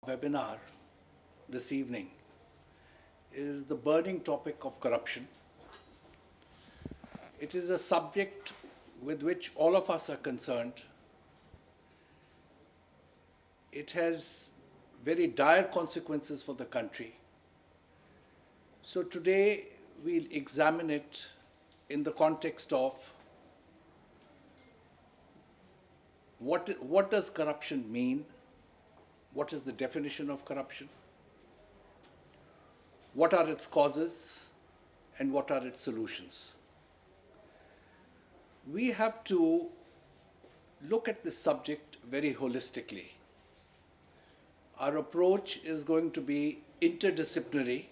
Webinar this evening is the burning topic of corruption. It is a subject with which all of us are concerned. It has very dire consequences for the country. So today we'll examine it in the context of what does corruption mean? What is the definition of corruption? What are its causes and what are its solutions? We have to look at this subject very holistically. Our approach is going to be interdisciplinary,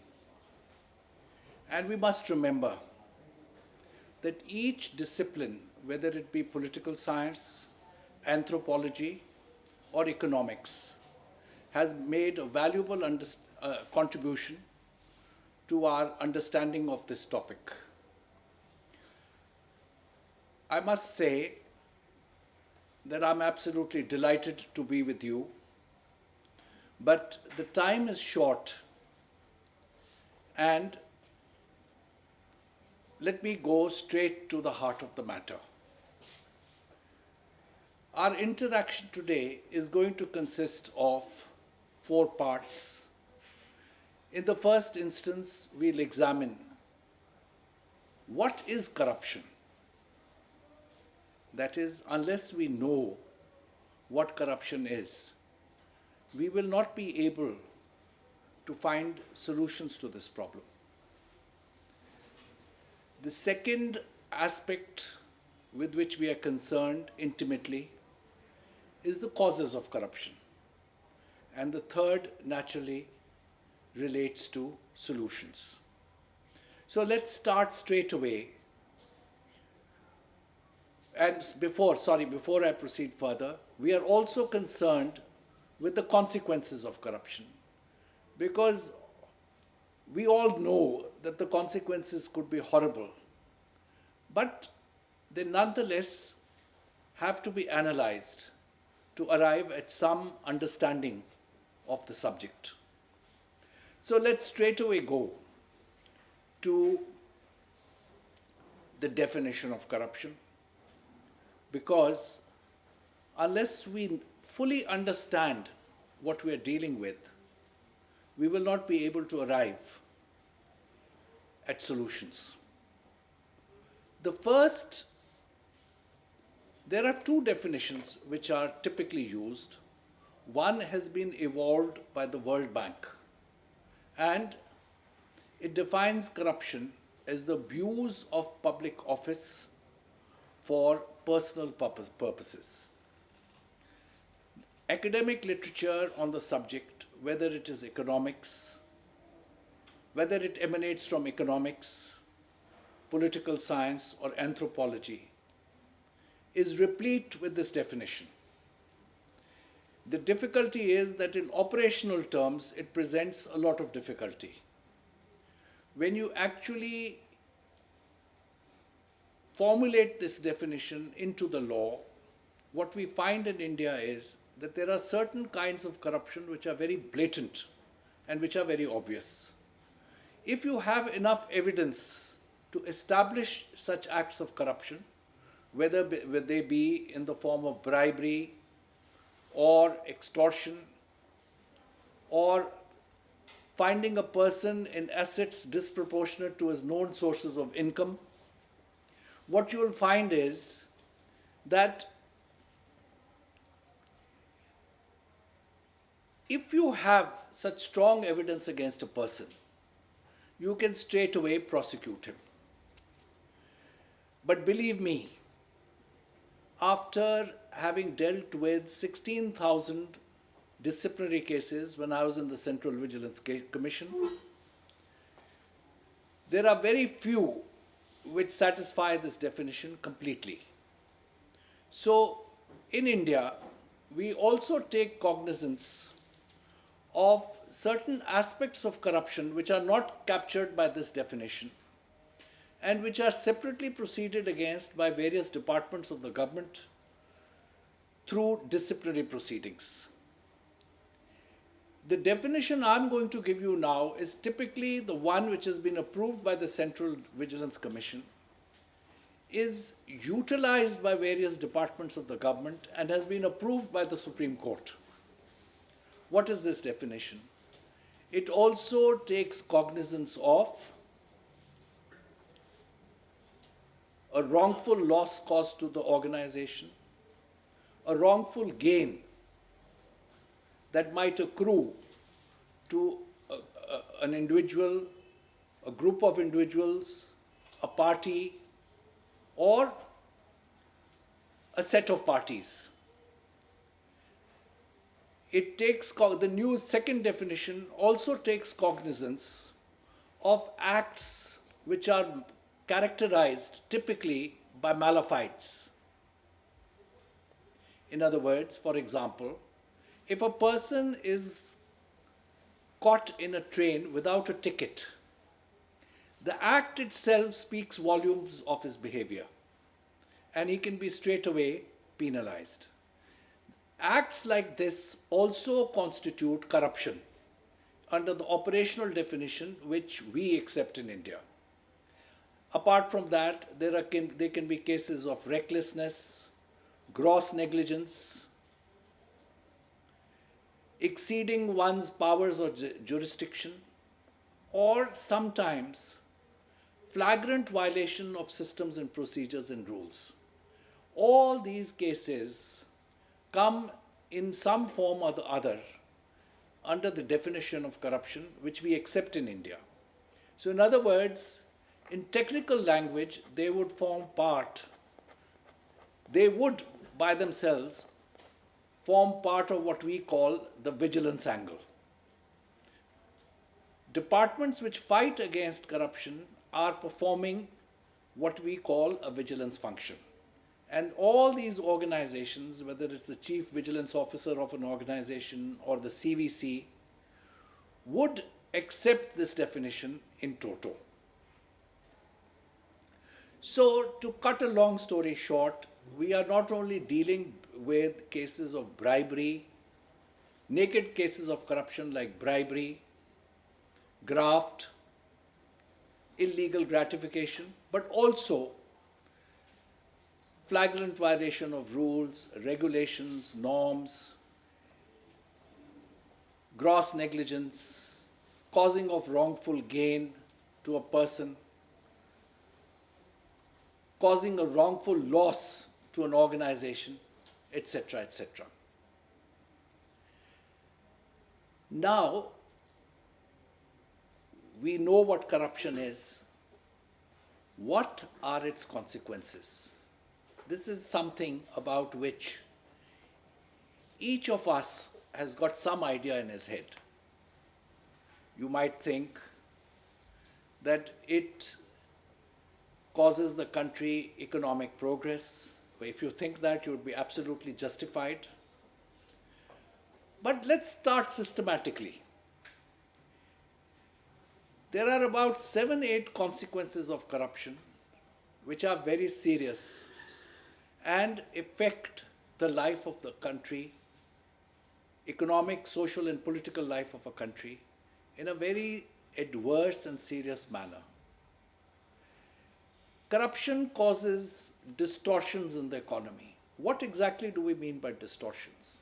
and we must remember that each discipline, whether it be political science, anthropology, or economics, has made a valuable contribution to our understanding of this topic. I must say that I'm absolutely delighted to be with you, but the time is short, and let me go straight to the heart of the matter. Our interaction today is going to consist of 4 parts. In the first instance, we'll examine what is corruption. That is, unless we know what corruption is, we will not be able to find solutions to this problem. The second aspect with which we are concerned intimately is the causes of corruption. And the third, naturally, relates to solutions. So let's start straight away. And before I proceed further, we are also concerned with the consequences of corruption, because we all know that the consequences could be horrible, but they nonetheless have to be analyzed to arrive at some understanding of the subject. So let's straight away go to the definition of corruption, because unless we fully understand what we are dealing with, we will not be able to arrive at solutions. There are 2 definitions which are typically used. One has been evolved by the World Bank, and it defines corruption as the abuse of public office for personal purposes. Academic literature on the subject, whether it is economics, whether it emanates from economics, political science, or anthropology, is replete with this definition. The difficulty is that in operational terms, it presents a lot of difficulty. When you actually formulate this definition into the law, what we find in India is that there are certain kinds of corruption which are very blatant and which are very obvious. If you have enough evidence to establish such acts of corruption, whether they be in the form of bribery or extortion, or finding a person in assets disproportionate to his known sources of income, what you will find is that if you have such strong evidence against a person, you can straight away prosecute him. But believe me, after having dealt with 16,000 disciplinary cases when I was in the Central Vigilance Commission, there are very few which satisfy this definition completely. So in India, we also take cognizance of certain aspects of corruption which are not captured by this definition and which are separately proceeded against by various departments of the government through disciplinary proceedings. The definition I'm going to give you now is typically the one which has been approved by the Central Vigilance Commission, is utilized by various departments of the government, and has been approved by the Supreme Court. What is this definition? It also takes cognizance of a wrongful loss caused to the organization, a wrongful gain that might accrue to an individual, a group of individuals, a party, or a set of parties. It takes, the new second definition also takes cognizance of acts which are characterized typically by malafides. In other words, for example, if a person is caught in a train without a ticket, the act itself speaks volumes of his behavior, and he can be straight away penalized. Acts like this also constitute corruption under the operational definition which we accept in India. Apart from that, there can be cases of recklessness, gross negligence, exceeding one's powers or jurisdiction, or sometimes flagrant violation of systems and procedures and rules. All these cases come in some form or the other under the definition of corruption which we accept in India. So in other words, in technical language, they would by themselves form part of what we call the vigilance angle. Departments which fight against corruption are performing what we call a vigilance function. And all these organizations, whether it's the chief vigilance officer of an organization or the CVC, would accept this definition in toto. So, to cut a long story short, we are not only dealing with cases of bribery, naked cases of corruption like bribery, graft, illegal gratification, but also flagrant violation of rules, regulations, norms, gross negligence, causing of wrongful gain to a person, causing a wrongful loss to an organization, etc., etc. Now, we know what corruption is. What are its consequences? This is something about which each of us has got some idea in his head. You might think that it causes the country economic progress. If you think that, you would be absolutely justified. But let's start systematically. There are about 7-8 consequences of corruption which are very serious and affect the life of the country, economic, social, and political life of a country in a very adverse and serious manner. Corruption causes distortions in the economy. What exactly do we mean by distortions?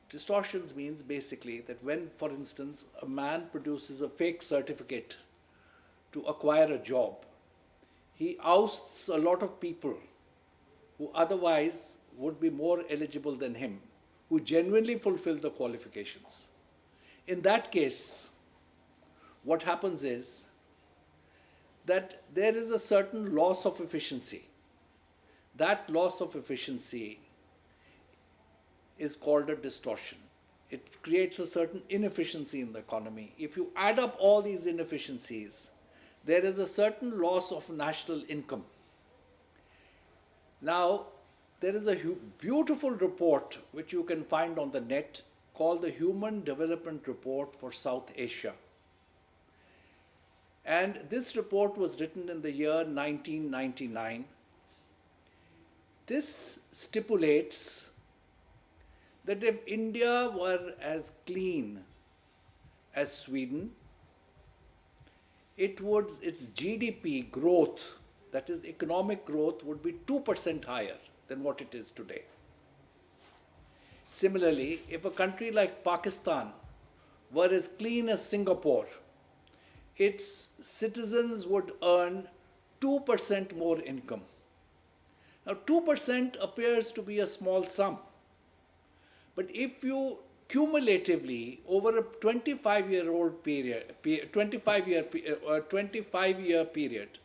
Distortions means basically that when, for instance, a man produces a fake certificate to acquire a job, he ousts a lot of people who otherwise would be more eligible than him, who genuinely fulfill the qualifications. In that case, what happens is that there is a certain loss of efficiency. That loss of efficiency is called a distortion. It creates a certain inefficiency in the economy. If you add up all these inefficiencies, there is a certain loss of national income. Now, there is a beautiful report which you can find on the net called the Human Development Report for South Asia. And this report was written in the year 1999. This stipulates that if India were as clean as Sweden, its GDP growth, that is economic growth, would be 2% higher than what it is today. Similarly, if a country like Pakistan were as clean as Singapore, its citizens would earn 2% more income. Now, 2% appears to be a small sum, but if you cumulatively over a 25-year-old period, 25-year period,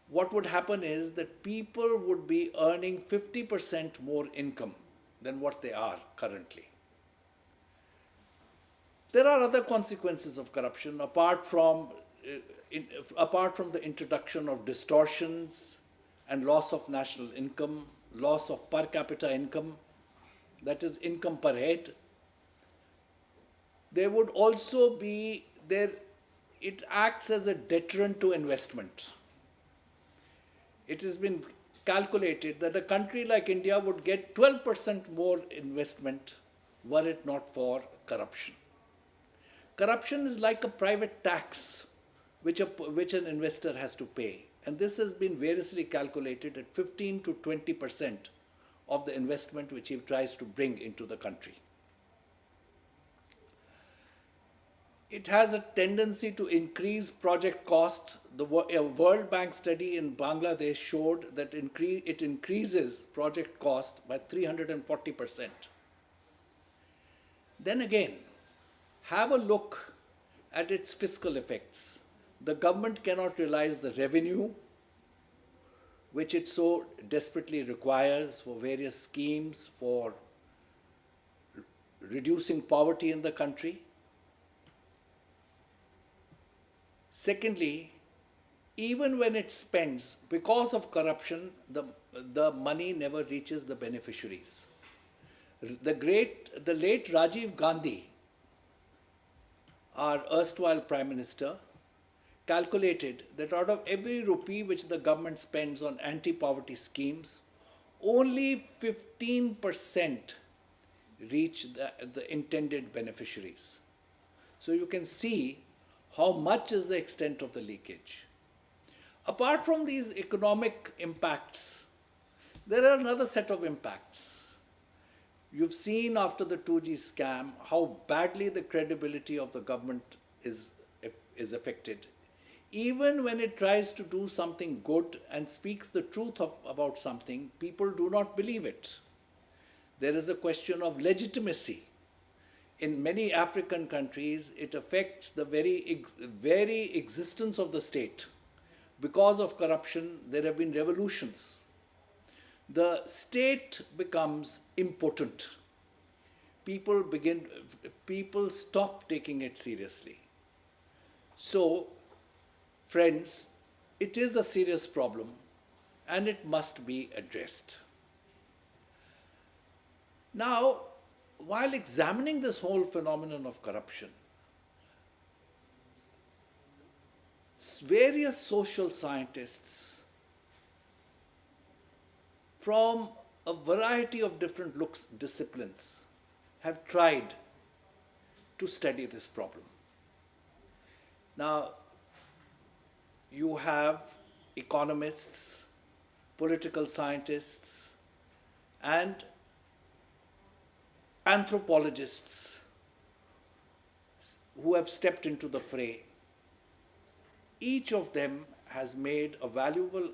what would happen is that people would be earning 50% more income than what they are currently. There are other consequences of corruption apart from the introduction of distortions and loss of national income, loss of per capita income, that is income per head. There would also be it acts as a deterrent to investment. It has been calculated that a country like India would get 12% more investment were it not for corruption. Corruption is like a private tax which an investor has to pay. And this has been variously calculated at 15 to 20% of the investment which he tries to bring into the country. It has a tendency to increase project cost. A World Bank study in Bangladesh showed that it increases project cost by 340%. Then again, have a look at its fiscal effects. The government cannot realize the revenue which it so desperately requires for various schemes for reducing poverty in the country. Secondly, even when it spends, because of corruption, the money never reaches the beneficiaries. The late Rajiv Gandhi, our erstwhile Prime Minister, calculated that out of every rupee which the government spends on anti-poverty schemes, only 15% reach the intended beneficiaries. So you can see how much is the extent of the leakage. Apart from these economic impacts, there are another set of impacts. You've seen after the 2G scam how badly the credibility of the government is affected. Even when it tries to do something good and speaks the truth about something, people do not believe it. There is a question of legitimacy. In many African countries, it affects the very existence of the state. Because of corruption, there have been revolutions. The state becomes impotent. People stop taking it seriously. So, friends, it is a serious problem and it must be addressed. Now, while examining this whole phenomenon of corruption, various social scientists from a variety of different disciplines have tried to study this problem. Now, you have economists, political scientists, and anthropologists who have stepped into the fray. Each of them has made a valuable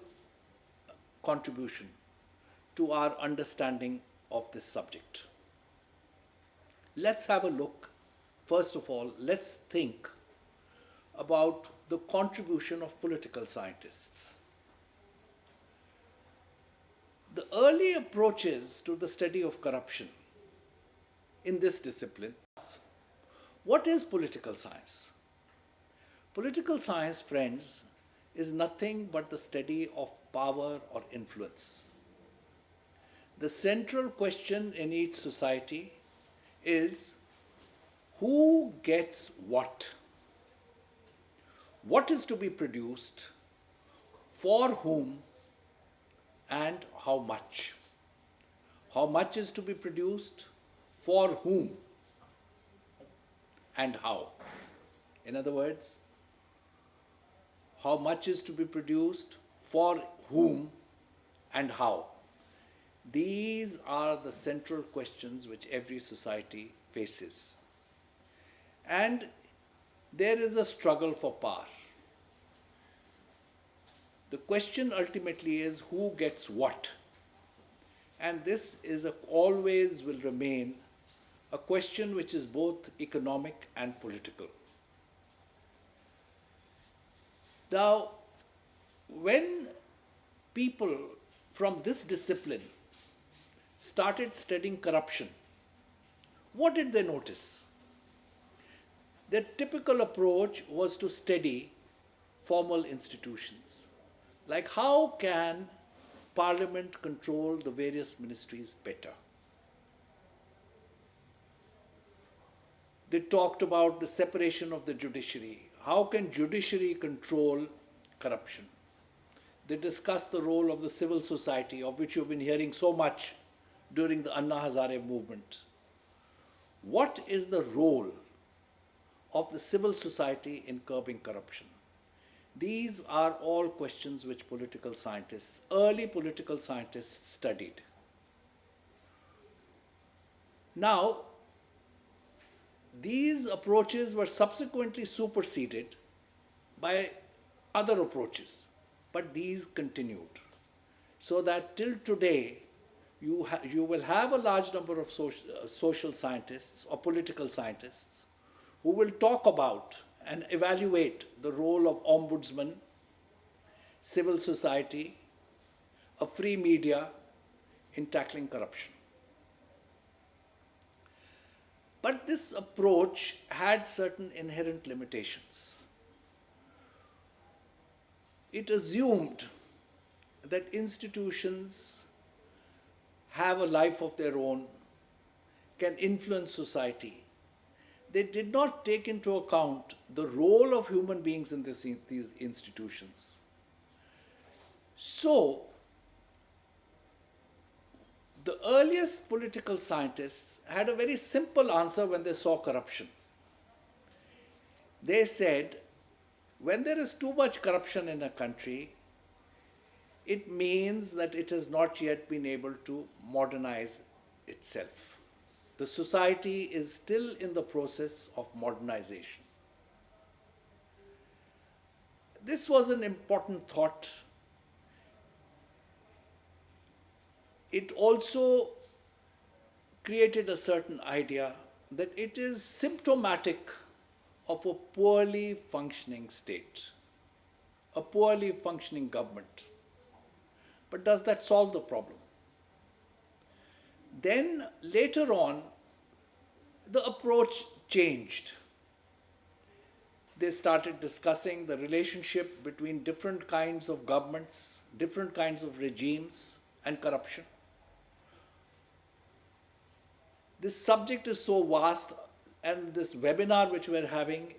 contribution to our understanding of this subject. Let's have a look. First of all, let's think about the contribution of political scientists. The early approaches to the study of corruption in this discipline. What is political science? Political science, friends, is nothing but the study of power or influence. The central question in each society is who gets what? What is to be produced, for whom, and how much? How much is to be produced, for whom? and how. In other words, how much is to be produced, for whom, and how. These are the central questions which every society faces. And there is a struggle for power. The question ultimately is who gets what. And this always will remain a question which is both economic and political. Now, when people from this discipline started studying corruption, what did they notice? Their typical approach was to study formal institutions. Like, how can Parliament control the various ministries better? They talked about the separation of the judiciary. How can judiciary control corruption? They discussed the role of the civil society, of which you've been hearing so much during the Anna Hazare movement. What is the role of the civil society in curbing corruption? These are all questions which early political scientists studied. Now, these approaches were subsequently superseded by other approaches, but these continued. So that till today, you will have a large number of social scientists or political scientists who will talk about and evaluate the role of ombudsman, civil society, a free media in tackling corruption. But this approach had certain inherent limitations. It assumed that institutions have a life of their own, can influence society. They did not take into account the role of human beings in these institutions. So, the earliest political scientists had a very simple answer when they saw corruption. They said, when there is too much corruption in a country, it means that it has not yet been able to modernize itself. The society is still in the process of modernization. This was an important thought. It also created a certain idea that it is symptomatic of a poorly functioning state, a poorly functioning government. But does that solve the problem? Then later on, the approach changed. They started discussing the relationship between different kinds of governments, different kinds of regimes, and corruption. This subject is so vast, and this webinar which we're having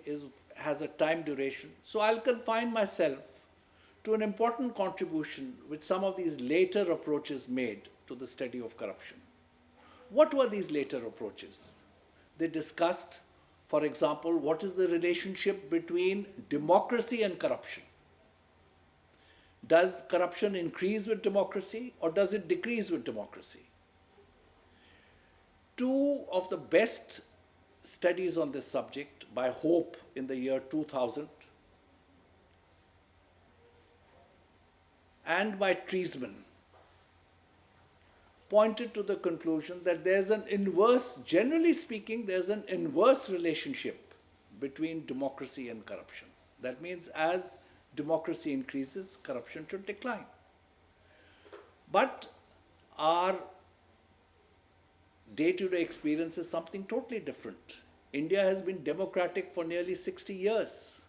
has a time duration. So I'll confine myself to an important contribution which some of these later approaches made to the study of corruption. What were these later approaches? They discussed, for example, what is the relationship between democracy and corruption? Does corruption increase with democracy or does it decrease with democracy? Two of the best studies on this subject by Hope in the year 2000 and by Treisman pointed to the conclusion that there's an inverse, generally speaking, there's an inverse relationship between democracy and corruption. That means as democracy increases, corruption should decline. But our day-to-day experience is something totally different. India has been democratic for nearly 60 years.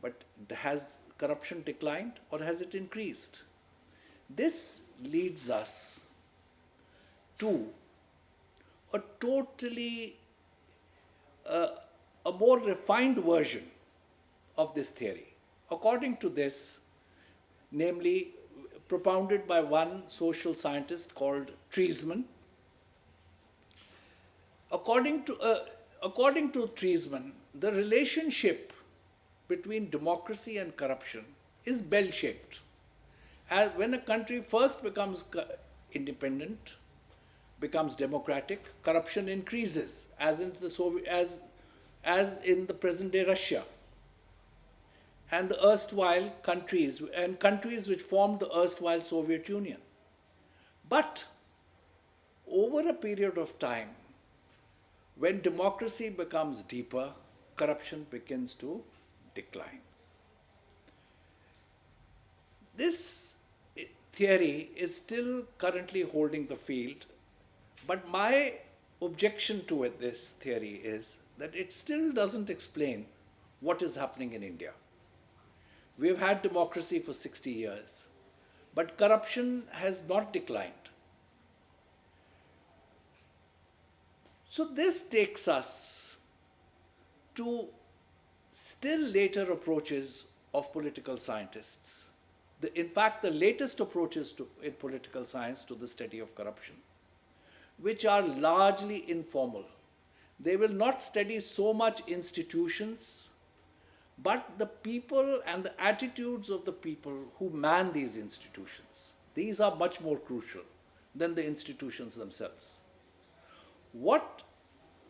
But has corruption declined or has it increased? This leads us to a totally, a more refined version of this theory. According to this, namely propounded by one social scientist called Treisman, according to According to Treisman, the relationship between democracy and corruption is bell shaped. As when a country first becomes independent, becomes democratic, corruption increases, as in the as in the present day Russia and the erstwhile countries and countries which formed the erstwhile Soviet Union. But over a period of time, when democracy becomes deeper, corruption begins to decline. This theory is still currently holding the field, but my objection to this theory is that it still doesn't explain what is happening in India. We've had democracy for 60 years, but corruption has not declined. So this takes us to still later approaches of political scientists. In fact, the latest approaches in political science to the study of corruption, which are largely informal. They will not study so much institutions, but the people and the attitudes of the people who man these institutions. These are much more crucial than the institutions themselves. What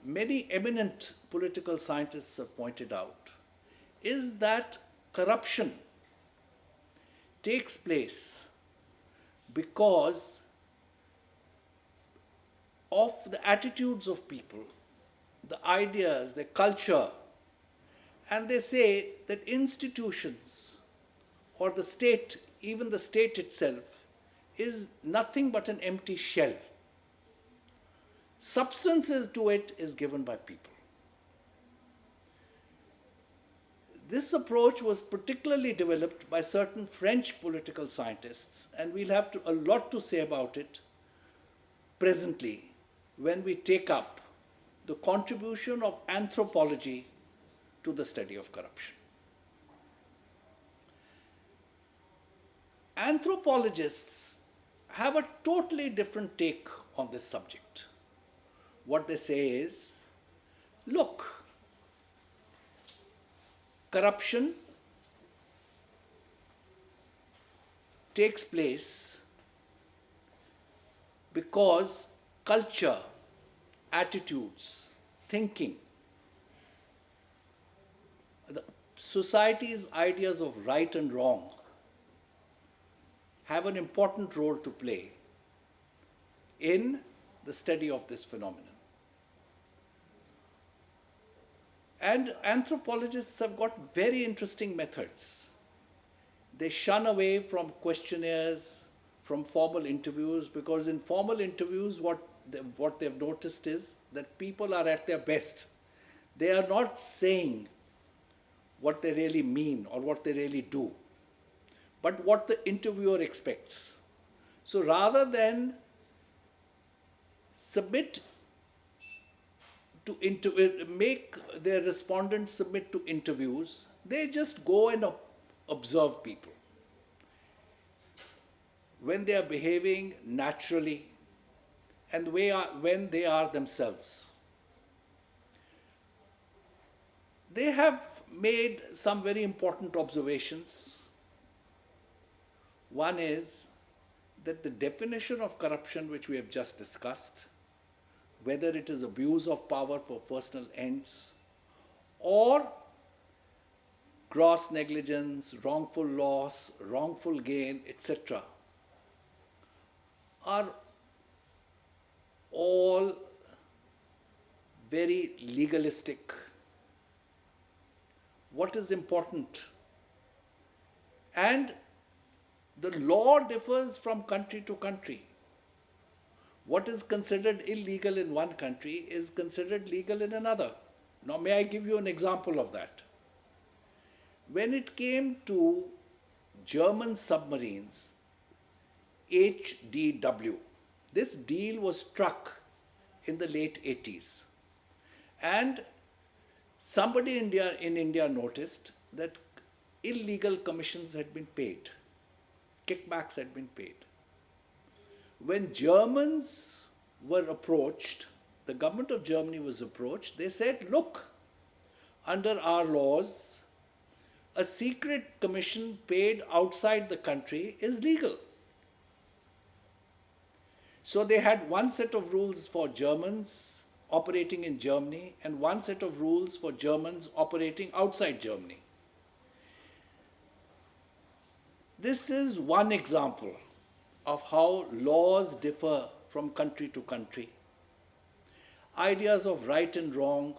many eminent political scientists have pointed out is that corruption takes place because of the attitudes of people, the ideas, the culture, and they say that institutions or the state, even the state itself, is nothing but an empty shell. Substance to it is given by people. This approach was particularly developed by certain French political scientists, and we'll have a lot to say about it presently when we take up the contribution of anthropology to the study of corruption. Anthropologists have a totally different take on this subject. What they say is, look, corruption takes place because culture, attitudes, thinking, the society's ideas of right and wrong have an important role to play in the study of this phenomenon. And anthropologists have got very interesting methods. They shun away from questionnaires, from formal interviews, because in formal interviews what they've noticed is that people are at their best. They are not saying what they really mean or what they really do, but what the interviewer expects. So rather than make their respondents submit to interviews, they just go and observe people when they are behaving naturally and when they are themselves. They have made some very important observations. One is that the definition of corruption, which we have just discussed, whether it is abuse of power for personal ends or gross negligence, wrongful loss, wrongful gain, etc., are all very legalistic. What is important? And the law differs from country to country. What is considered illegal in one country is considered legal in another. Now, may I give you an example of that? When it came to German submarines, HDW, this deal was struck in the late 80s. And somebody in India noticed that illegal commissions had been paid, kickbacks had been paid. When Germans were approached the government of Germany was approached, they said, look, under our laws, a secret commission paid outside the country is legal. So they had one set of rules for Germans operating in Germany and one set of rules for Germans operating outside Germany. This is one example of how laws differ from country to country. Ideas of right and wrong,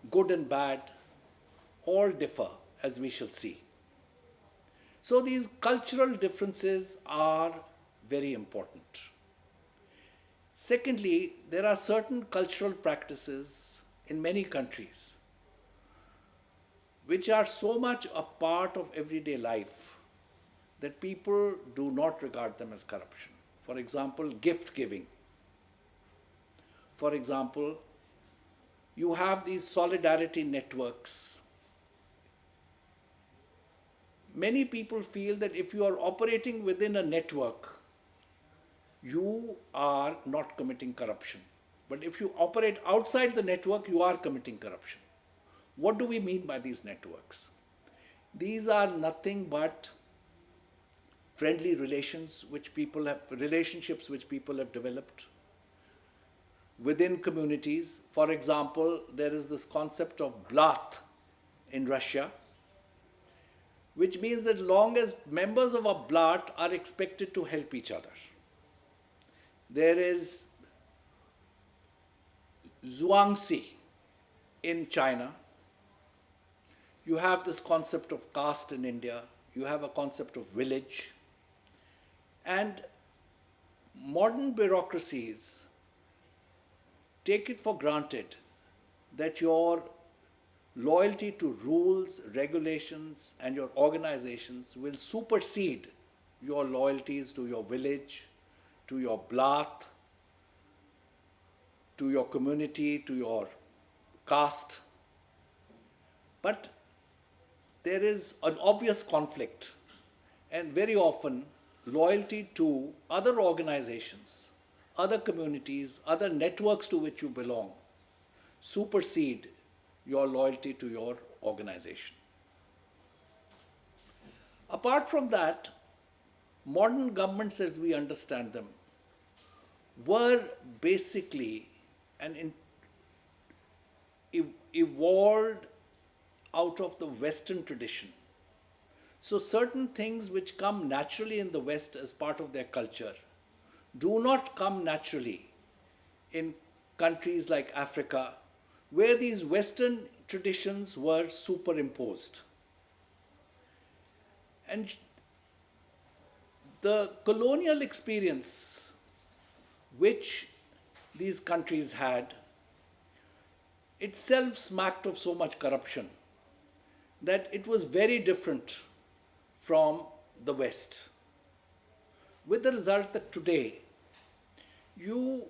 good and bad, all differ, as we shall see. So these cultural differences are very important. Secondly, there are certain cultural practices in many countries which are so much a part of everyday life that people do not regard them as corruption. For example, gift giving. For example, you have these solidarity networks. Many people feel that if you are operating within a network, you are not committing corruption. But if you operate outside the network, you are committing corruption. What do we mean by these networks? These are nothing but friendly relationships which people have developed within communities. For example, there is this concept of blat in Russia, which means that long as members of a blat are expected to help each other. There is Zhuangzi in China. You have this concept of caste in India. You have a concept of village. And modern bureaucracies take it for granted that your loyalty to rules, regulations, and your organizations will supersede your loyalties to your village, to your blat, to your community, to your caste. But there is an obvious conflict, and very often loyalty to other organizations, other communities, other networks to which you belong supersede your loyalty to your organization. Apart from that, modern governments as we understand them were basically evolved out of the Western tradition. So certain things which come naturally in the West as part of their culture do not come naturally in countries like Africa, where these Western traditions were superimposed. And the colonial experience which these countries had itself smacked of so much corruption that it was very different from the West. With the result that today you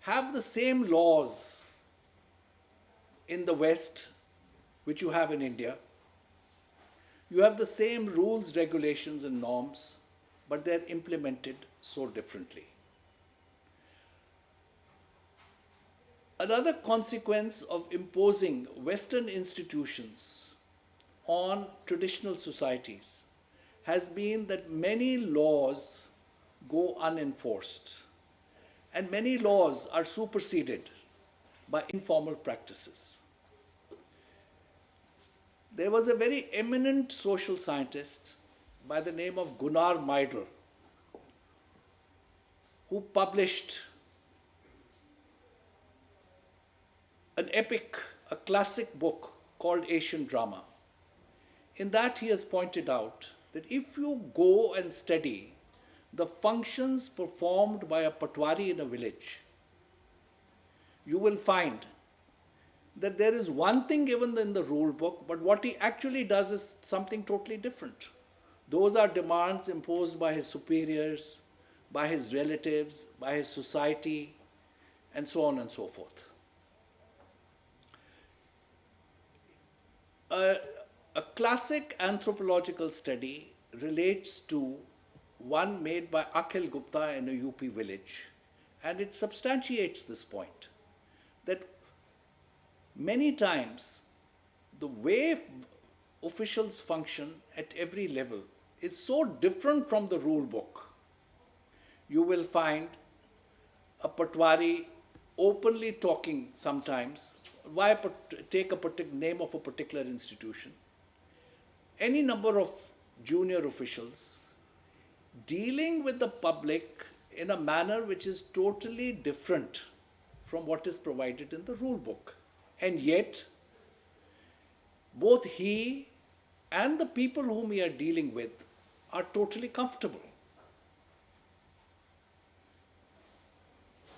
have the same laws in the West which you have in India. You have the same rules, regulations, and norms, but they're implemented so differently. Another consequence of imposing Western institutions on traditional societies has been that many laws go unenforced, and many laws are superseded by informal practices. There was a very eminent social scientist by the name of Gunnar Myrdal who published an epic, a classic book called Asian Drama. In that he has pointed out that if you go and study the functions performed by a patwari in a village, you will find that there is one thing given in the rule book, but what he actually does is something totally different. Those are demands imposed by his superiors, by his relatives, by his society, and so on and so forth. A classic anthropological study relates to one made by Akhil Gupta in a UP village, and it substantiates this point. many times the way officials function at every level is so different from the rule book. You will find a Patwari openly talking sometimes. Why take a particular name of a particular institution? Any number of junior officials dealing with the public in a manner which is totally different from what is provided in the rule book. And yet, both he and the people whom we are dealing with are totally comfortable.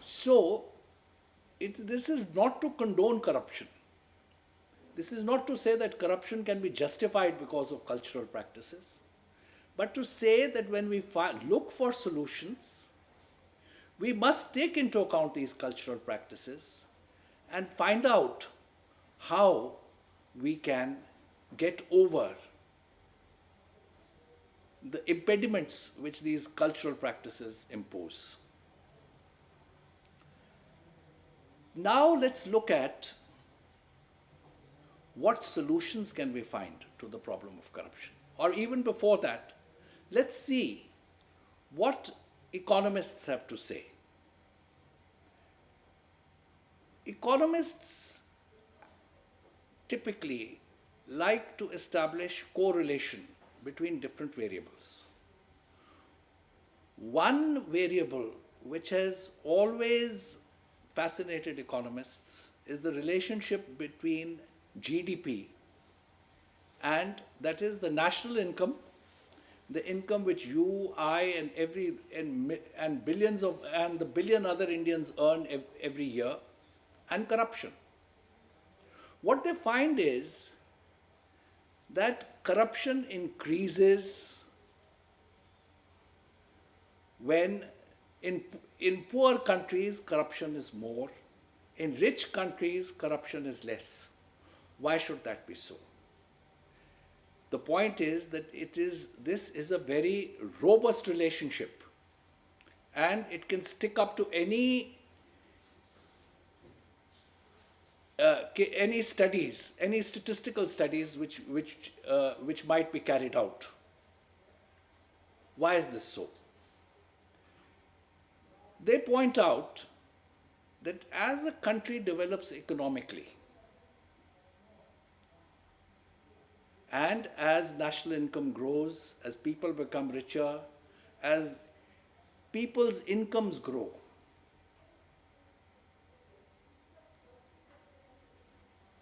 So, this is not to condone corruption. This is not to say that corruption can be justified because of cultural practices, but to say that when we look for solutions, we must take into account these cultural practices and find out how we can get over the impediments which these cultural practices impose. Now let's look at what solutions can we find to the problem of corruption. Or even before that, let's see what economists have to say. Economists typically like to establish correlation between different variables. One variable which has always fascinated economists is the relationship between GDP, and that is the national income, the income which you, I, and billions of and the billion other Indians earn every year, and corruption. What they find is that corruption increases when in poor countries corruption is more, in rich countries corruption is less. Why should that be so? The point is that this is a very robust relationship, and it can stick up to any studies, any statistical studies which might be carried out. Why is this so? They point out that as a country develops economically, and as national income grows, as people become richer, as people's incomes grow,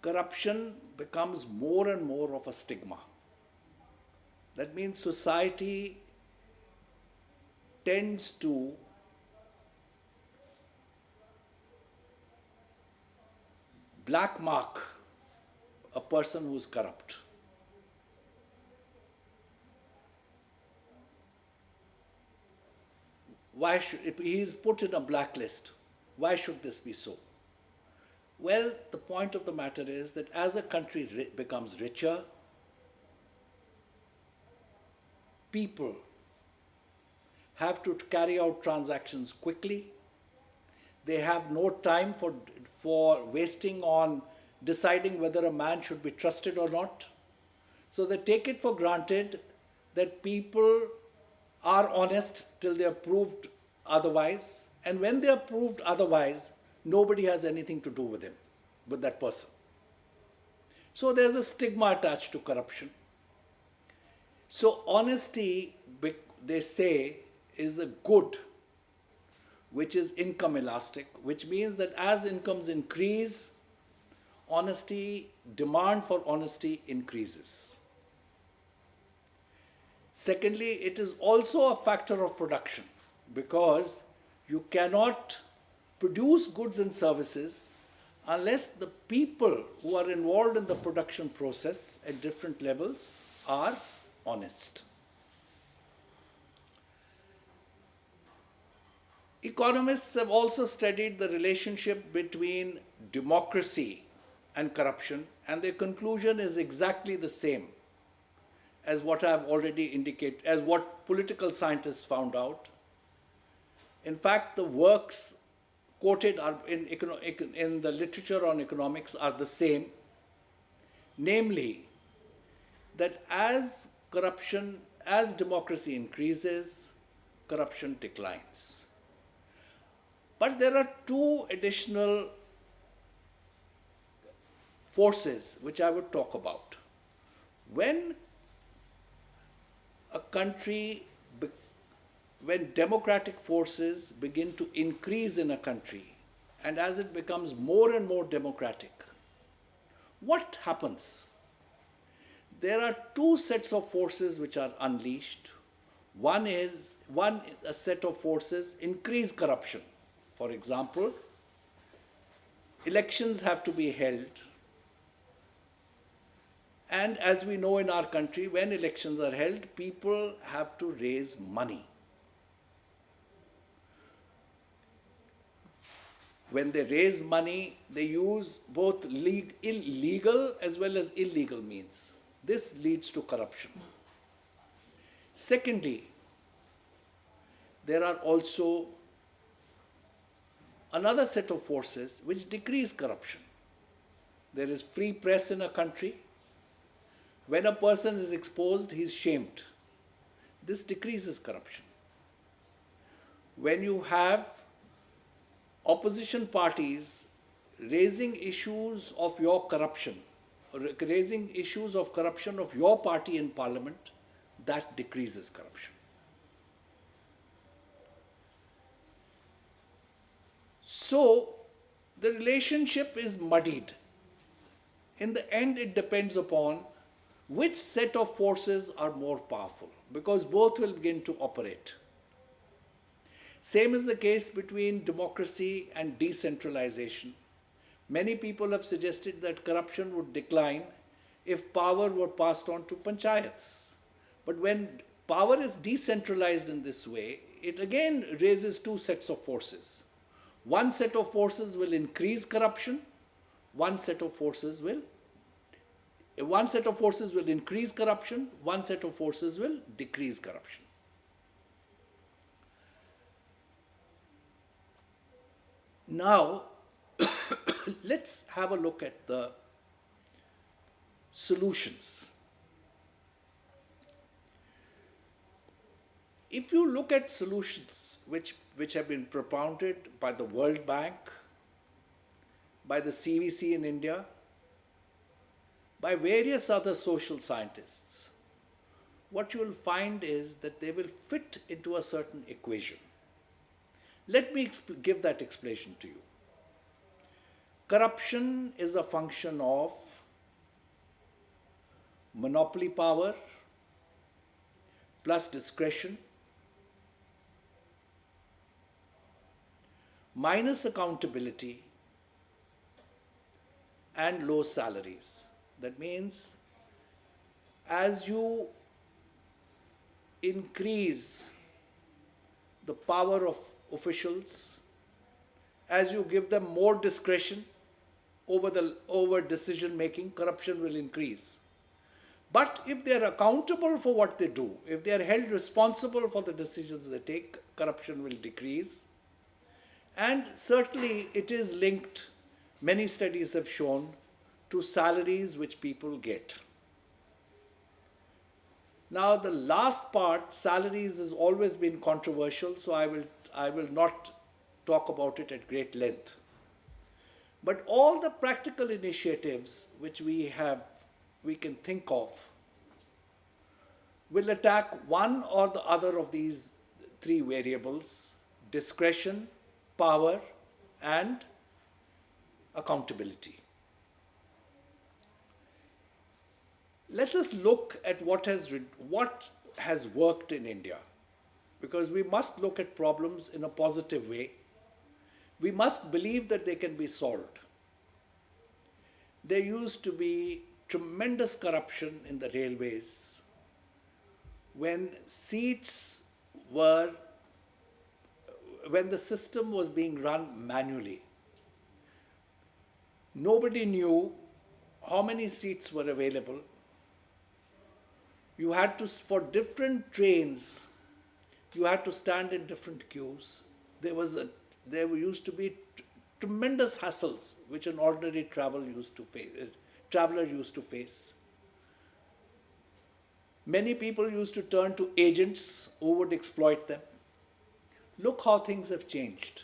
corruption becomes more and more of a stigma. That means society tends to black mark a person who's corrupt. Why should, if he is put in a blacklist, why should this be so? Well, the point of the matter is that as a country becomes richer, people have to carry out transactions quickly. They have no time for wasting on deciding whether a man should be trusted or not. So they take it for granted that people are honest till they are proved otherwise. And when they are proved otherwise, nobody has anything to do with him, with that person. So there's a stigma attached to corruption. So honesty, they say, is a good which is income elastic, which means that as incomes increase, demand for honesty increases. Secondly, it is also a factor of production, because you cannot produce goods and services unless the people who are involved in the production process at different levels are honest. Economists have also studied the relationship between democracy and corruption, and their conclusion is exactly the same as what I have already indicated, as what political scientists found out. In fact, the works quoted are in the literature on economics are the same, namely that as democracy increases, corruption declines. But there are two additional forces which I would talk about. When a country, when democratic forces begin to increase in a country, and as it becomes more and more democratic, what happens? There are two sets of forces which are unleashed. One is a set of forces increase corruption. For example, elections have to be held. And as we know in our country, when elections are held, people have to raise money. When they raise money, they use both illegal as well as illegal means. This leads to corruption. Secondly, there are also another set of forces which decrease corruption. There is free press in a country. When a person is exposed, he is shamed. This decreases corruption. When you have opposition parties raising issues of your corruption, or raising issues of corruption of your party in parliament, that decreases corruption. So, the relationship is muddied. In the end, it depends upon which set of forces are more powerful, because both will begin to operate. Same is the case between democracy and decentralization. Many people have suggested that corruption would decline if power were passed on to panchayats. But when power is decentralized in this way, it again raises two sets of forces. One set of forces will increase corruption, one set of forces will increase corruption, one set of forces will decrease corruption. Now, let's have a look at the solutions. If you look at solutions which have been propounded by the World Bank, by the CVC in India, by various other social scientists, what you will find is that they will fit into a certain equation. Let me give that explanation to you. Corruption is a function of monopoly power plus discretion minus accountability and low salaries. That means as you increase the power of officials, as you give them more discretion over decision making, corruption will increase. But if they are accountable for what they do, if they are held responsible for the decisions they take, corruption will decrease. And certainly it is linked, many studies have shown, to salaries which people get. Now the last part, salaries, has always been controversial, so I will not talk about it at great length. But all the practical initiatives which we can think of will attack one or the other of these three variables: discretion, power, and accountability. Let us look at what has worked in India, because we must look at problems in a positive way. We must believe that they can be solved. There used to be tremendous corruption in the railways when the system was being run manually. Nobody knew how many seats were available. You had to, for different trains, you had to stand in different queues. There used to be tremendous hassles which an ordinary traveler used to face. Many people used to turn to agents who would exploit them. Look how things have changed.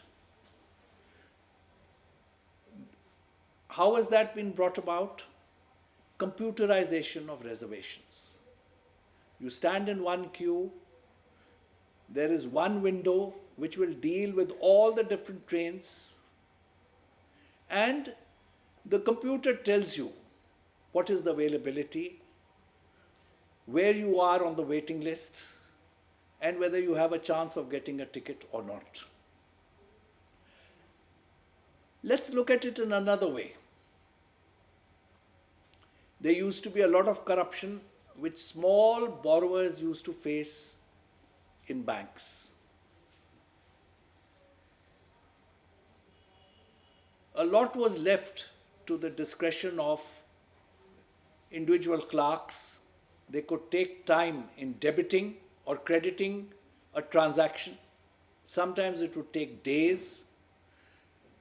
How has that been brought about? Computerization of reservations. You stand in one queue, there is one window which will deal with all the different trains, and the computer tells you what is the availability, where you are on the waiting list, and whether you have a chance of getting a ticket or not. Let's look at it in another way. There used to be a lot of corruption which small borrowers used to face in banks. A lot was left to the discretion of individual clerks. They could take time in debiting or crediting a transaction. Sometimes it would take days.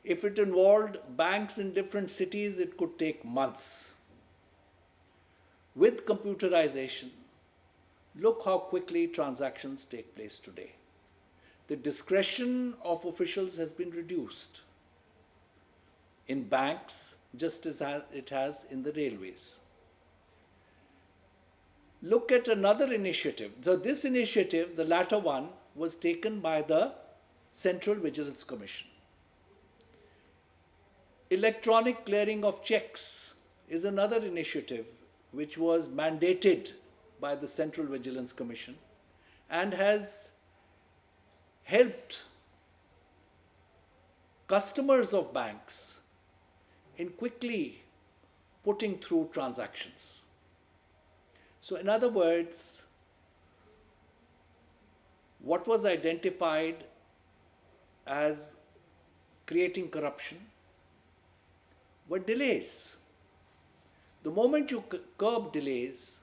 If it involved banks in different cities, it could take months. With computerization, look how quickly transactions take place today. The discretion of officials has been reduced in banks, just as it has in the railways. Look at another initiative. So this initiative, the latter one, was taken by the Central Vigilance Commission. Electronic clearing of checks is another initiative which was mandated by the Central Vigilance Commission and has helped customers of banks in quickly putting through transactions. So in other words, what was identified as creating corruption were delays. The moment you curb delays,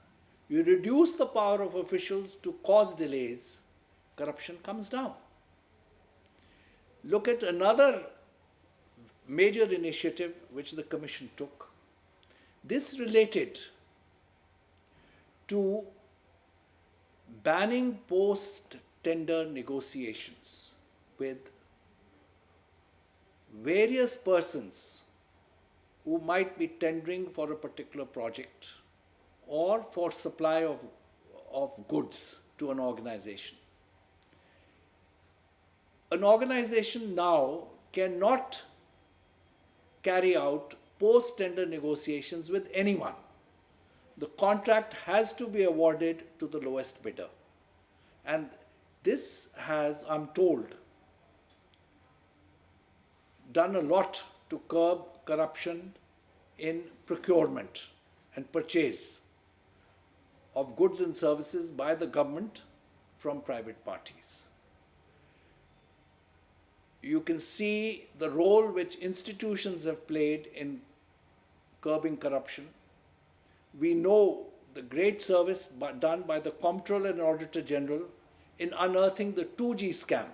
you reduce the power of officials to cause delays, corruption comes down. Look at another major initiative which the Commission took. This related to banning post-tender negotiations with various persons who might be tendering for a particular project or for supply of goods to an organization. An organization now cannot carry out post-tender negotiations with anyone. The contract has to be awarded to the lowest bidder. And this has, I'm told, done a lot to curb corruption in procurement and purchase of goods and services by the government from private parties. You can see the role which institutions have played in curbing corruption. We know the great service done by the Comptroller and Auditor General in unearthing the 2G scam.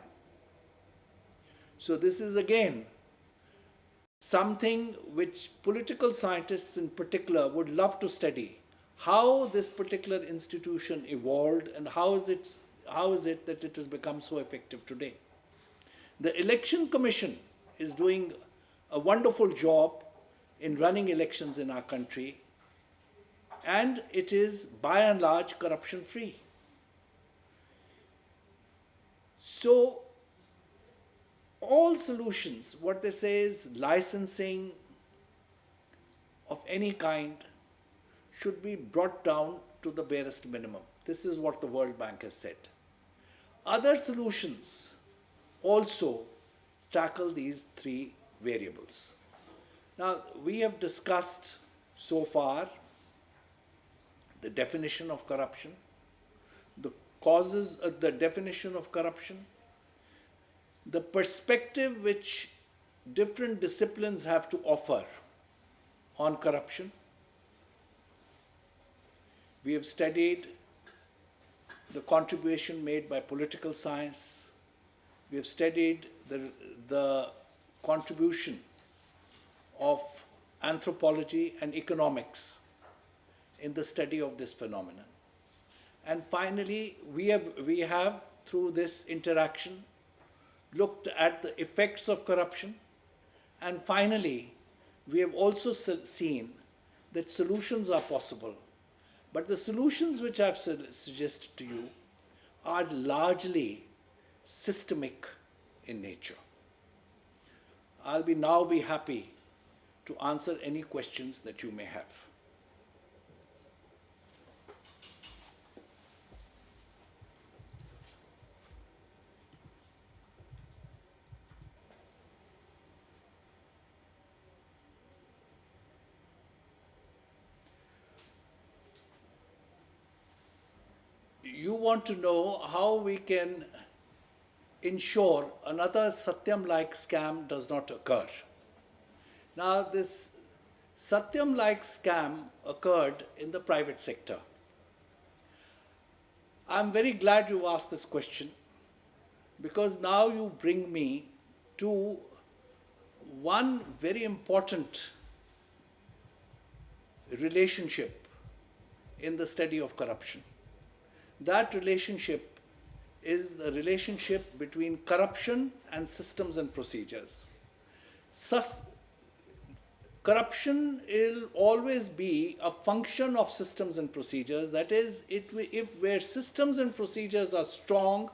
So this is again something which political scientists in particular would love to study. How this particular institution evolved and how is it that it has become so effective today. The Election Commission is doing a wonderful job in running elections in our country, and it is by and large corruption free. So all solutions, what they say is licensing of any kind should be brought down to the barest minimum. This is what the World Bank has said. Other solutions also tackle these three variables. Now, we have discussed so far the definition of corruption, the causes of the definition of corruption, the perspective which different disciplines have to offer on corruption. We have studied the contribution made by political science. We have studied the contribution of anthropology and economics in the study of this phenomenon. And finally, we have through this interaction looked at the effects of corruption. And finally, we have also seen that solutions are possible. But the solutions which I've suggested to you are largely systemic in nature. I'll now be happy to answer any questions that you may have. You want to know how we can ensure another Satyam-like scam does not occur. Now, this Satyam-like scam occurred in the private sector. I'm very glad you asked this question, because now you bring me to one very important relationship in the study of corruption. That relationship is the relationship between corruption and systems and procedures. Corruption will always be a function of systems and procedures. That is, where systems and procedures are strong,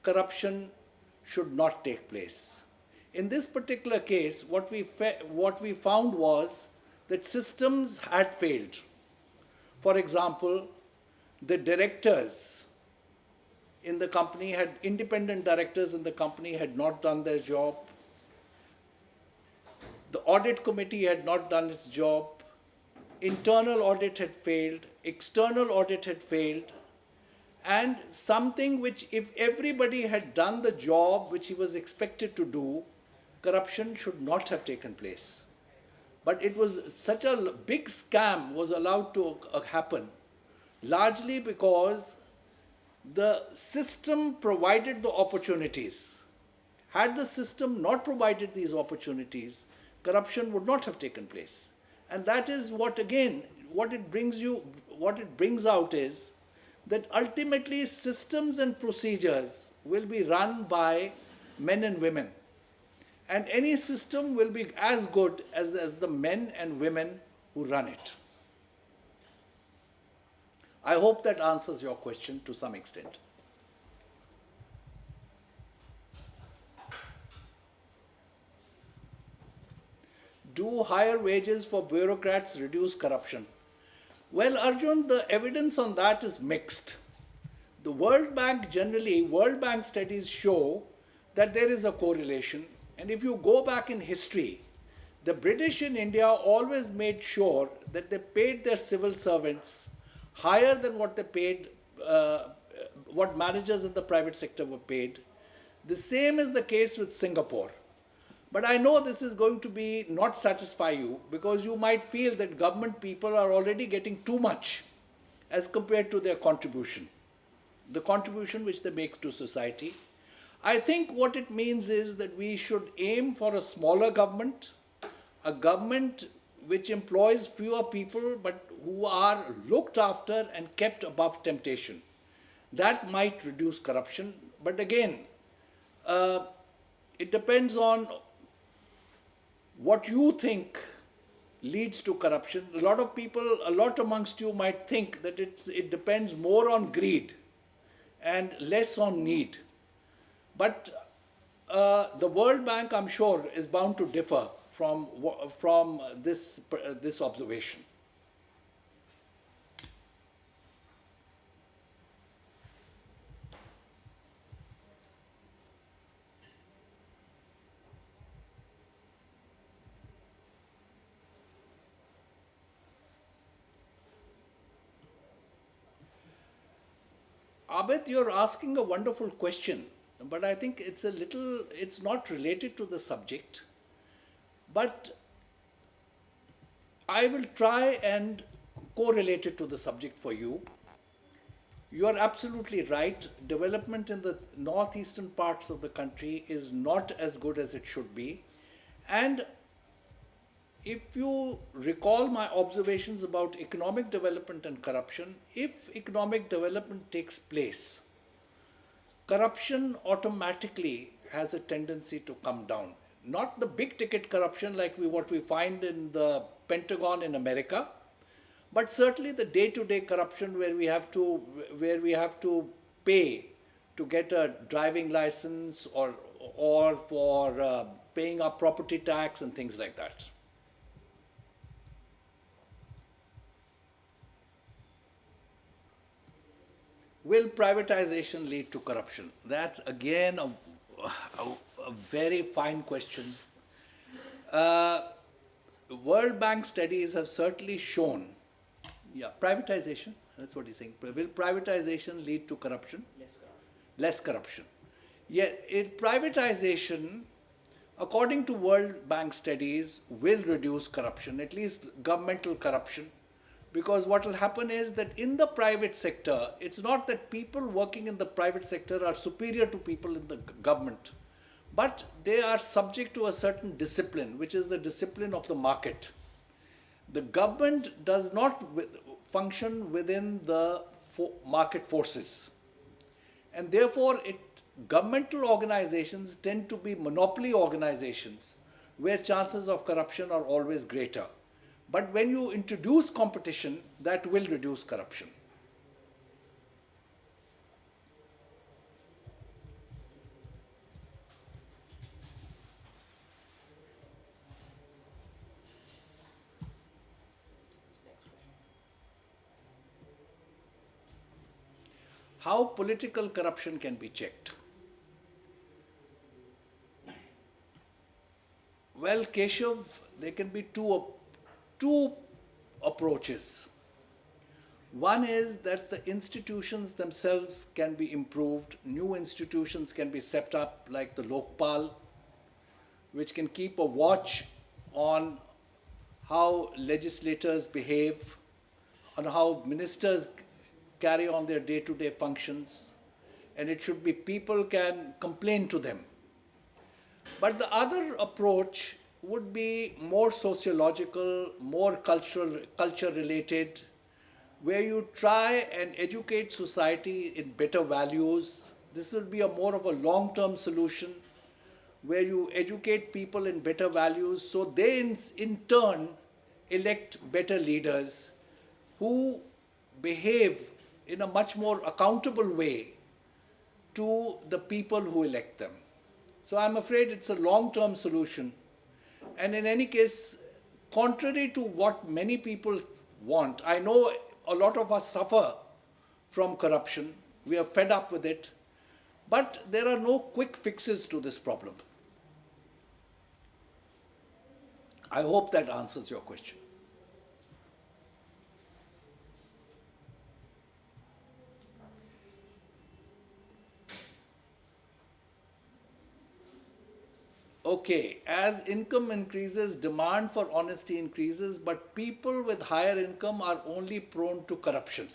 corruption should not take place. In this particular case, what we found was that systems had failed. For example, the directors in the company independent directors in the company had not done their job. The audit committee had not done its job. Internal audit had failed. External audit had failed. And something which, if everybody had done the job which he was expected to do, corruption should not have taken place. But it was such a big scam was allowed to happen, largely because the system provided the opportunities. Had the system not provided these opportunities, corruption would not have taken place. And that is what, again, what it brings out is that ultimately systems and procedures will be run by men and women. And any system will be as good as the men and women who run it. I hope that answers your question to some extent. Do higher wages for bureaucrats reduce corruption? Well, Arjun, the evidence on that is mixed. The World Bank studies show that there is a correlation. And if you go back in history, the British in India always made sure that they paid their civil servants higher than what they paid, what managers in the private sector were paid. The same is the case with Singapore. But I know this is going to not satisfy you, because you might feel that government people are already getting too much as compared to their contribution, the contribution which they make to society. I think what it means is that we should aim for a smaller government, a government which employs fewer people but who are looked after and kept above temptation. That might reduce corruption. But again, it depends on what you think leads to corruption. A lot amongst you might think that it depends more on greed and less on need. But the World Bank, I'm sure, is bound to differ from this observation. Abid, you're asking a wonderful question, but I think it's not related to the subject. But I will try and correlate it to the subject for you. You are absolutely right. Development in the northeastern parts of the country is not as good as it should be. And if you recall my observations about economic development and corruption, if economic development takes place, corruption automatically has a tendency to come down. Not the big ticket corruption like what we find in the Pentagon in America, but certainly the day-to-day corruption where we have to pay to get a driving license or for paying our property tax and things like that. Will privatization lead to corruption? That's again a very fine question. World Bank studies have certainly shown, yeah, privatization, that's what he's saying. Will privatization lead to corruption? Less corruption. Less corruption. Yeah, privatization, according to World Bank studies, will reduce corruption, at least governmental corruption. Because what will happen is that in the private sector, it's not that people working in the private sector are superior to people in the government, but they are subject to a certain discipline, which is the discipline of the market. The government does not function within the market forces. And therefore, governmental organizations tend to be monopoly organizations where chances of corruption are always greater. But when you introduce competition, that will reduce corruption. How political corruption can be checked? Well, Keshav, there can be two approaches. One is that the institutions themselves can be improved. New institutions can be set up like the Lokpal, which can keep a watch on how legislators behave, on how ministers carry on their day-to-day functions, and it should be people can complain to them. But the other approach would be more sociological, more culture-related, where you try and educate society in better values. This will be more of a long-term solution, where you educate people in better values, so they in turn elect better leaders who behave in a much more accountable way to the people who elect them. So I'm afraid it's a long-term solution. And in any case, contrary to what many people want, I know a lot of us suffer from corruption. We are fed up with it. But there are no quick fixes to this problem. I hope that answers your question. Okay, as income increases, demand for honesty increases, but people with higher income are only prone to corruption.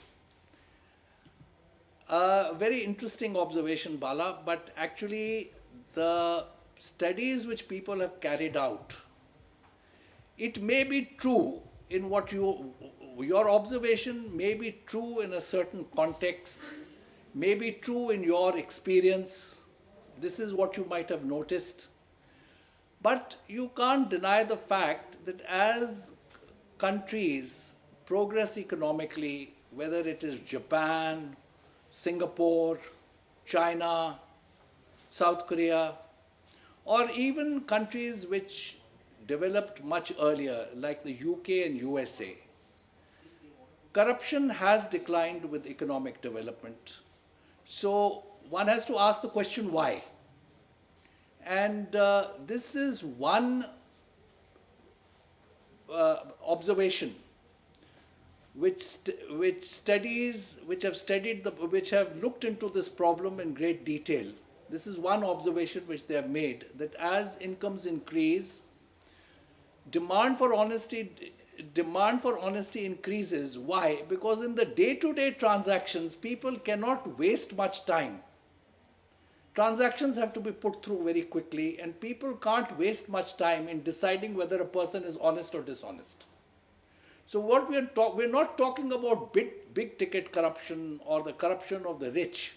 Very interesting observation, Bala, but actually the studies which people have carried out, it may be true in what your observation may be true in a certain context, may be true in your experience. This is what you might have noticed. But you can't deny the fact that as countries progress economically, whether it is Japan, Singapore, China, South Korea, or even countries which developed much earlier, like the UK and USA, corruption has declined with economic development. So one has to ask the question, why? And this is one observation which have looked into this problem in great detail. This is one observation which they have made, that as incomes increase, demand for honesty increases. Why? Because in the day-to-day transactions, people cannot waste much time transactions have to be put through very quickly, and people can't waste much time in deciding whether a person is honest or dishonest. So what we're not talking about big ticket corruption or the corruption of the rich,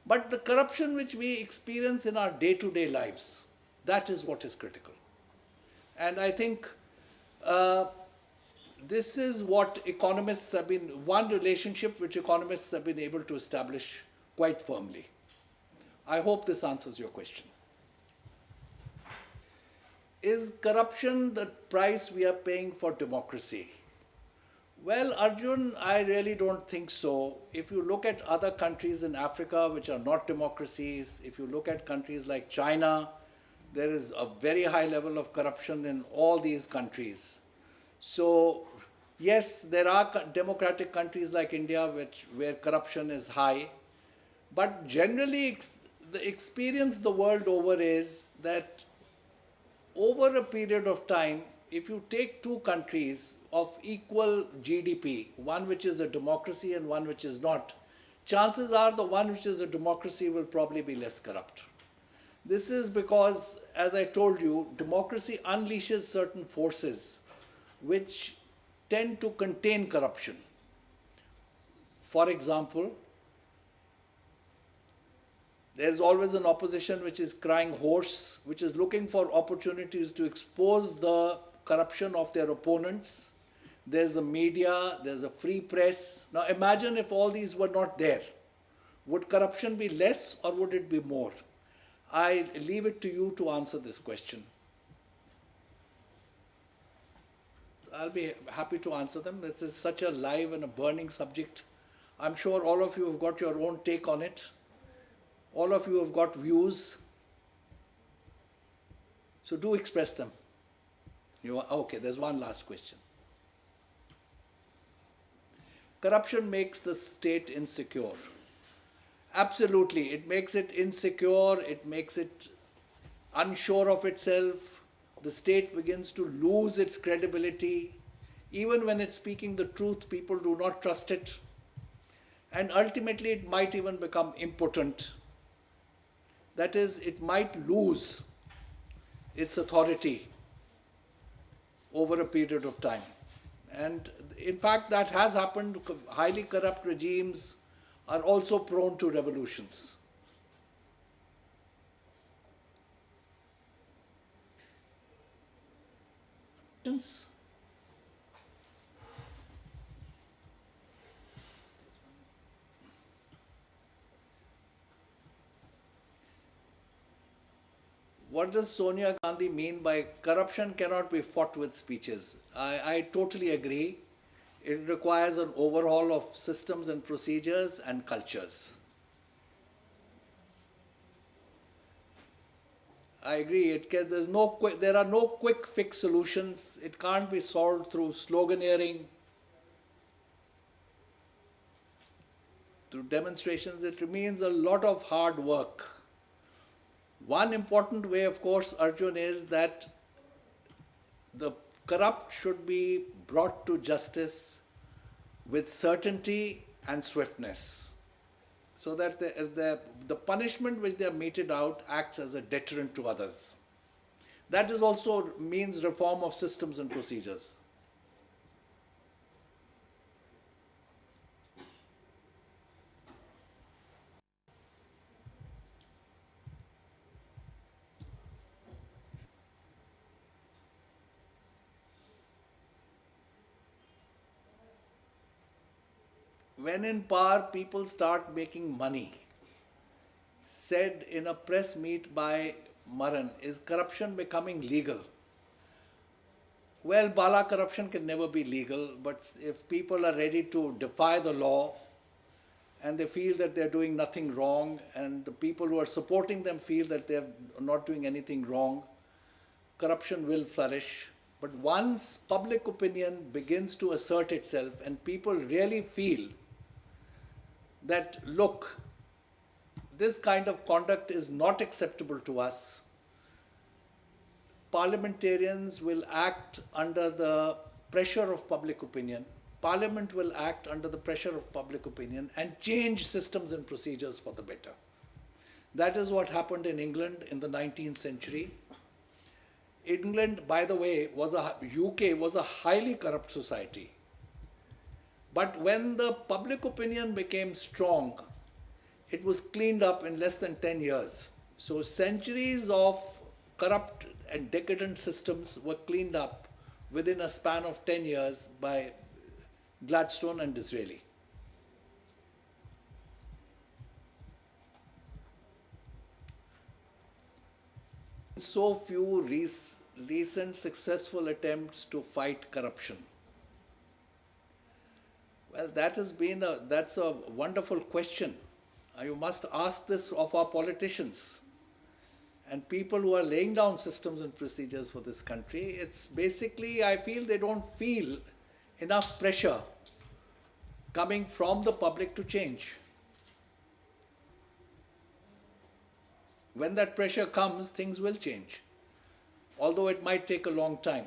but the corruption which we experience in our day-to-day lives. That is what is critical. And I think this is what economists have been, one relationship which economists have been able to establish quite firmly. I hope this answers your question. Is corruption the price we are paying for democracy? Well, Arjun, I really don't think so. If you look at other countries in Africa which are not democracies, if you look at countries like China, there is a very high level of corruption in all these countries. So, yes, there are democratic countries like India where corruption is high, but generally the experience the world over is that over a period of time, if you take two countries of equal GDP, one which is a democracy and one which is not, chances are the one which is a democracy will probably be less corrupt. This is because, as I told you, democracy unleashes certain forces which tend to contain corruption. For example, there's always an opposition which is crying hoarse, which is looking for opportunities to expose the corruption of their opponents. There's a media, there's a free press. Now imagine if all these were not there. Would corruption be less or would it be more? I leave it to you to answer this question. I'll be happy to answer them. This is such a live and a burning subject. I'm sure all of you have got your own take on it. All of you have got views. So do express them. Okay, there's one last question. Corruption makes the state insecure. Absolutely, it makes it insecure, it makes it unsure of itself. The state begins to lose its credibility. Even when it's speaking the truth, people do not trust it. And ultimately, it might even become impotent. That is, it might lose its authority over a period of time. And in fact, that has happened. Highly corrupt regimes are also prone to revolutions. What does Sonia Gandhi mean by corruption cannot be fought with speeches? I totally agree. It requires an overhaul of systems and procedures and cultures. I agree. There are no quick fix solutions. It can't be solved through sloganeering, through demonstrations. It means a lot of hard work. One important way, of course, Arjun, is that the corrupt should be brought to justice with certainty and swiftness, so that the punishment which they are meted out acts as a deterrent to others. That is also means reform of systems and procedures. When in power, people start making money. Said in a press meet by Maran, is corruption becoming legal? Well, Bala, corruption can never be legal, but if people are ready to defy the law and they feel that they're doing nothing wrong, and the people who are supporting them feel that they're not doing anything wrong, corruption will flourish. But once public opinion begins to assert itself and people really feel that, look, this kind of conduct is not acceptable to us, parliamentarians will act under the pressure of public opinion. Parliament will act under the pressure of public opinion and change systems and procedures for the better. That is what happened in England in the 19th century. England, by the way, UK was a highly corrupt society. But when the public opinion became strong, it was cleaned up in less than 10 years. So centuries of corrupt and decadent systems were cleaned up within a span of 10 years by Gladstone and Disraeli. So few recent successful attempts to fight corruption. Well, that's a wonderful question. You must ask this of our politicians and people who are laying down systems and procedures for this country. It's basically, I feel they don't feel enough pressure coming from the public to change. When that pressure comes, things will change, although it might take a long time.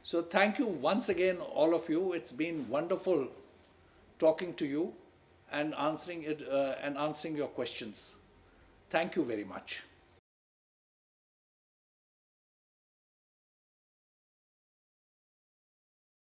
So thank you once again, all of you. It's been wonderful talking to you and answering your questions. Thank you very much.